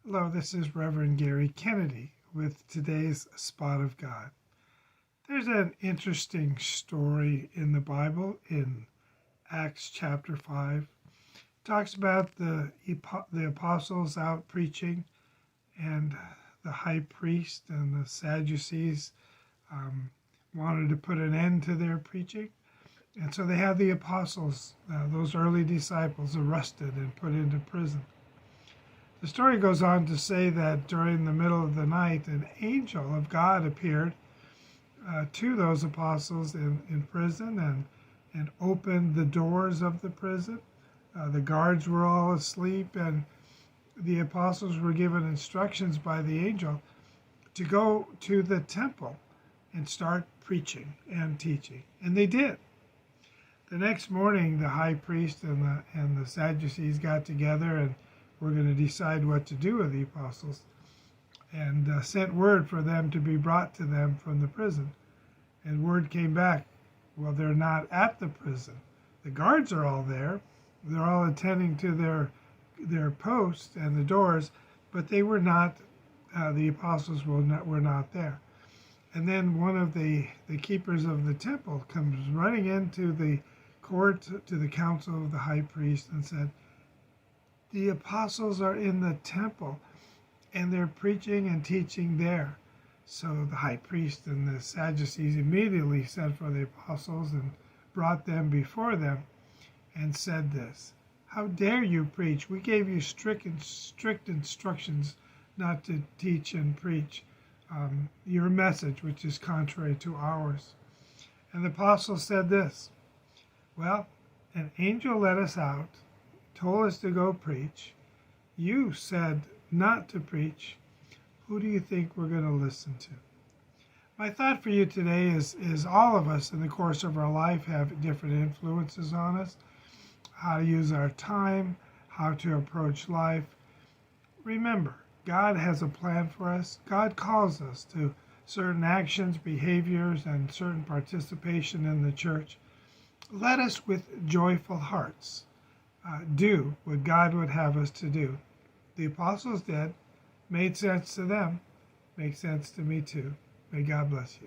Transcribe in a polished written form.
Hello, this is Reverend Gary Kennedy with today's Spot of God. There's an interesting story in the Bible in Acts chapter 5. It talks about the apostles out preaching, and the high priest and the Sadducees wanted to put an end to their preaching. And so they had the apostles, those early disciples, arrested and put into prison. The story goes on to say that during the middle of the night, an angel of God appeared to those apostles in prison and opened the doors of the prison. The guards were all asleep, and the apostles were given instructions by the angel to go to the temple and start preaching and teaching. And they did. The next morning, the high priest and the Sadducees got together and were going to decide what to do with the apostles, and sent word for them to be brought to them from the prison. And word came back, well, they're not at the prison. The guards are all there. They're all attending to their posts and the doors, but they were not, the apostles were not there. And then one of the keepers of the temple comes running into the court to the council of the high priest and said, the apostles are in the temple and they're preaching and teaching there. So the high priest and the Sadducees immediately sent for the apostles and brought them before them and said this, how dare you preach? We gave you strict instructions not to teach and preach your message, which is contrary to ours. And the apostles said this, well, an angel let us out, told us to go preach. You said not to preach. Who do you think we're going to listen to? My thought for you today is all of us in the course of our life have different influences on us, how to use our time, how to approach life. Remember, God has a plan for us. God calls us to certain actions, behaviors, and certain participation in the church. Let us with joyful hearts do what God would have us to do. The apostles did. Made sense to them. Makes sense to me too. May God bless you.